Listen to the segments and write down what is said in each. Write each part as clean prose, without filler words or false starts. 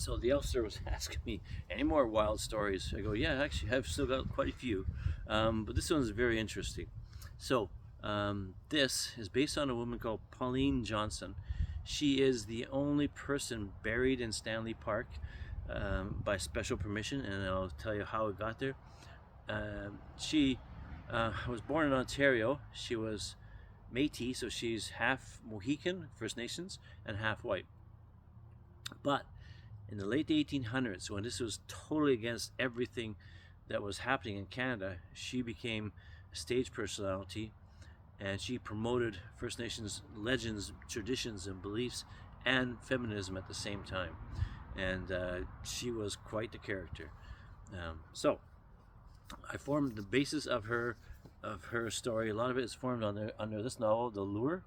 So the officer was asking me, any more wild stories? I go, yeah, actually, I've still got quite a few, but this one's very interesting. So this is based on a woman called Pauline Johnson. She is the only person buried in Stanley Park by special permission, and I'll tell you how it got there. She was born in Ontario. She was Meti, so she's half Mohican, First Nations, and half white. But in the late 1800s, when this was totally against everything that was happening in Canada, she became a stage personality, and she promoted First Nations legends, traditions, and beliefs, and feminism at the same time. And she was quite the character. So I formed the basis of her story. A lot of it is formed under this novel, The Lure.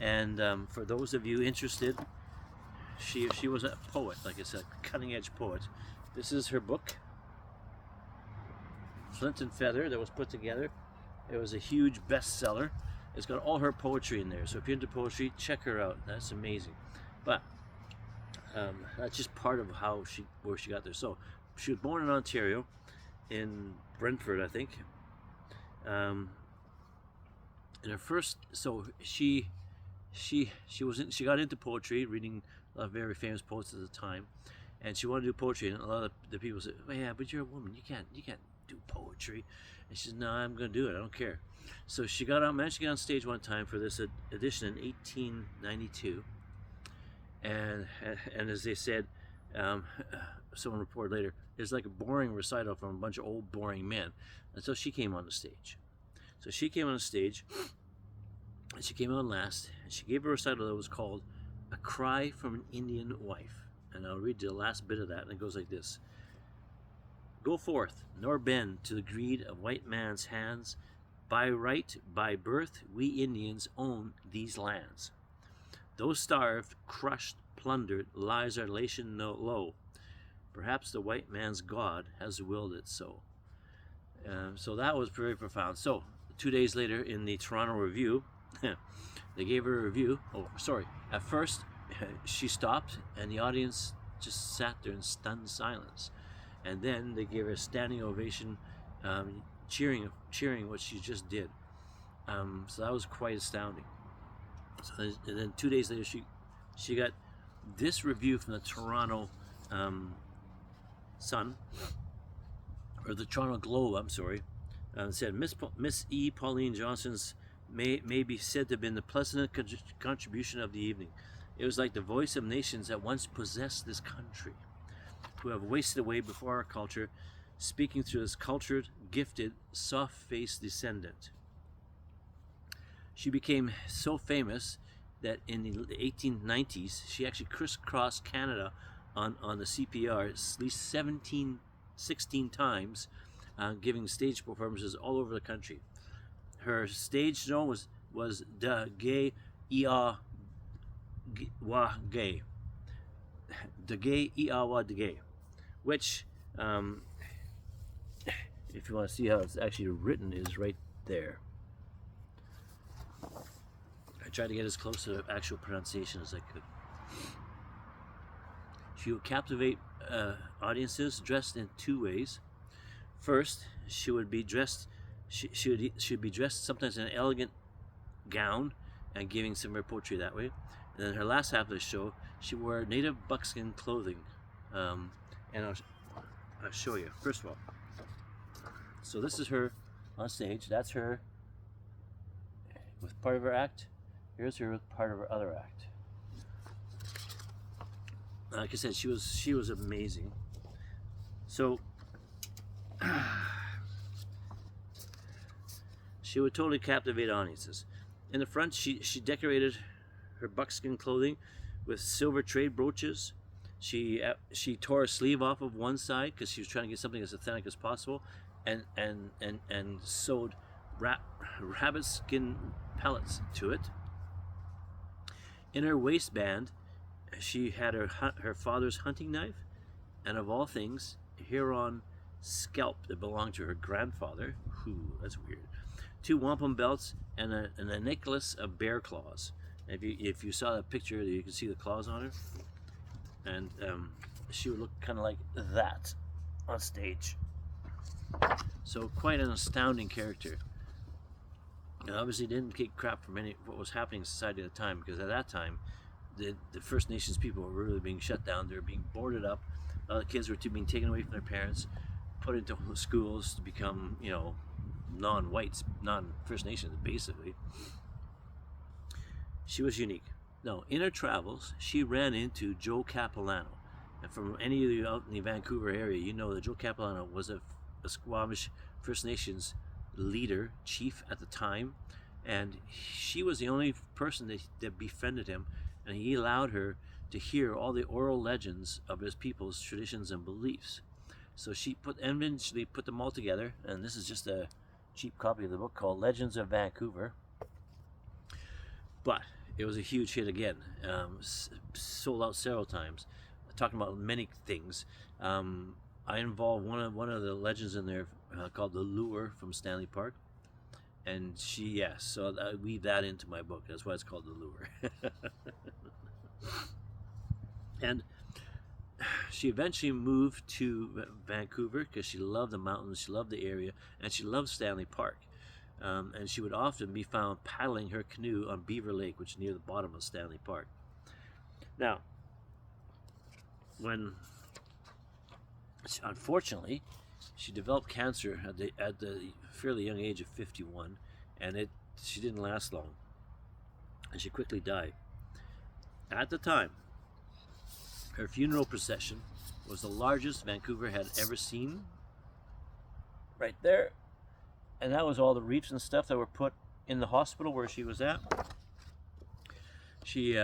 And for those of you interested, she was a poet, like I said, cutting-edge poet. This is her book, Flint and Feather, that was put together. It was a huge bestseller. It's got all her poetry in there. So if you're into poetry, check her out. That's amazing. But that's just part of where she got there. So she was born in Ontario, in Brantford, I think. And her first, so she got into poetry, reading a lot of very famous poets at the time, and she wanted to do poetry. And a lot of the people said, "Oh, yeah, but you're a woman. You can't do poetry." And she said, "No, I'm going to do it. I don't care." So she managed to get on stage one time for this edition in 1892. And as they said, someone reported later, it's like a boring recital from a bunch of old boring men. And so she came on the stage. So she came on the stage, and she came on last, and she gave a recital that was called A Cry from an Indian Wife. And I'll read the last bit of that, and it goes like this. Go forth, nor bend to the greed of white man's hands. By right, by birth, we Indians own these lands. Though starved, crushed, plundered, lies our nation low. Perhaps the white man's God has willed it so. So that was very profound. So 2 days later in the Toronto Review, they gave her a review. Oh, sorry. At first, she stopped, and the audience just sat there in stunned silence. And then they gave her a standing ovation, cheering what she just did. So that was quite astounding. So, and then 2 days later, she got this review from the Toronto Sun, or the Toronto Globe. I'm sorry. It said Miss E. Pauline Johnson's may be said to have been the pleasant contribution of the evening. It was like the voice of nations that once possessed this country, who have wasted away before our culture, speaking through this cultured, gifted, soft-faced descendant. She became so famous that in the 1890s, she actually crisscrossed Canada on the CPR at least 16 times, giving stage performances all over the country. Her stage show was Da Gay Ia Wa Gay. Da Gay Ia Wa Da Gay, which, if you want to see how it's actually written, is right there. I tried to get as close to the actual pronunciation as I could. She would captivate audiences dressed in two ways. First, she would be dressed. She would be dressed sometimes in an elegant gown and giving some of her poetry that way. And then her last half of the show, she wore native buckskin clothing. And I'll show you. First of all, so this is her on stage. That's her with part of her act. Here's her with part of her other act. Like I said, she was amazing. So she would totally captivate audiences. In the front, she decorated her buckskin clothing with silver trade brooches. She tore a sleeve off of one side because she was trying to get something as authentic as possible, and sewed rabbit skin pellets to it. In her waistband, she had her father's hunting knife, and of all things, a Huron scalp that belonged to her grandfather. That's weird. 2 wampum belts and a necklace of bear claws. If you saw that picture, you can see the claws on her, and she would look kind of like that on stage. So quite an astounding character. And obviously didn't get crap from what was happening in society at the time, because at that time the First Nations people were really being shut down. They were being boarded up. A lot of kids were being taken away from their parents, put into schools to become, you know, non-whites, non-First Nations, basically. She was unique. Now, in her travels, she ran into Joe Capilano. And from any of you out in the Vancouver area, you know that Joe Capilano was a Squamish First Nations leader, chief at the time. And she was the only person that befriended him, and he allowed her to hear all the oral legends of his people's traditions and beliefs. So she eventually put them all together, and this is just a cheap copy of the book called Legends of Vancouver. But it was a huge hit again, sold out several times, talking about many things. I involved one of the legends in there called the Lure from Stanley Park, and so I weave that into my book. That's why it's called the Lure. And she eventually moved to Vancouver because she loved the mountains, she loved the area, and she loved Stanley Park. And she would often be found paddling her canoe on Beaver Lake, which is near the bottom of Stanley Park. Now, unfortunately, she developed cancer at the fairly young age of 51, and she didn't last long, and she quickly died. At the time, her funeral procession was the largest Vancouver had ever seen. Right there. And that was all the wreaths and stuff that were put in the hospital where she was at. She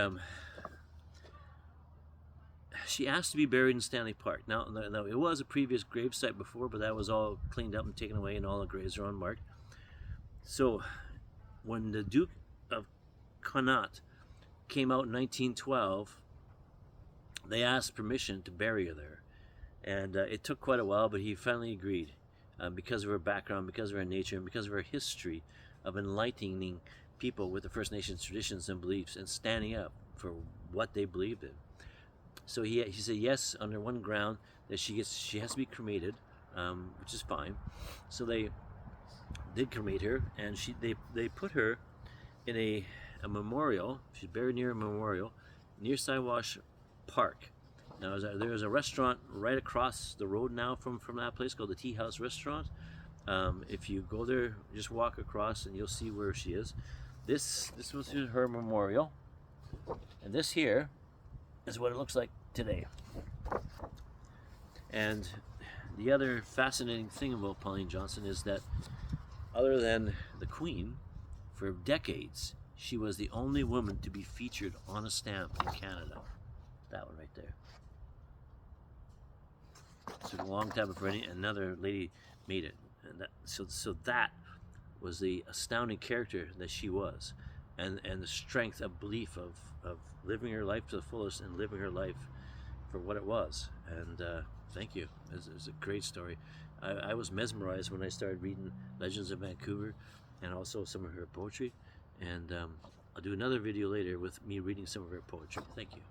asked to be buried in Stanley Park. Now, it was a previous gravesite before, but that was all cleaned up and taken away, and all the graves are unmarked. So, when the Duke of Connaught came out in 1912, they asked permission to bury her there. And it took quite a while, but he finally agreed. Because of her background, because of her nature, and because of her history of enlightening people with the First Nations traditions and beliefs and standing up for what they believed in. So he said yes under one ground, that she has to be cremated, which is fine. So they did cremate her, and they put her in a memorial. She's buried near a memorial near Stillwaters Park. Now, there's a restaurant right across the road now from that place called the Tea House Restaurant. If you go there, just walk across and you'll see where she is. This was her memorial, and this here is what it looks like today. And the other fascinating thing about Pauline Johnson is that, other than the Queen, for decades she was the only woman to be featured on a stamp in Canada. That one right there. It took a long time before another lady made it, and so that was the astounding character that she was, and the strength of belief of living her life to the fullest and living her life for what it was. And thank you. It was a great story. I was mesmerized when I started reading Legends of Vancouver, and also some of her poetry. And I'll do another video later with me reading some of her poetry. Thank you.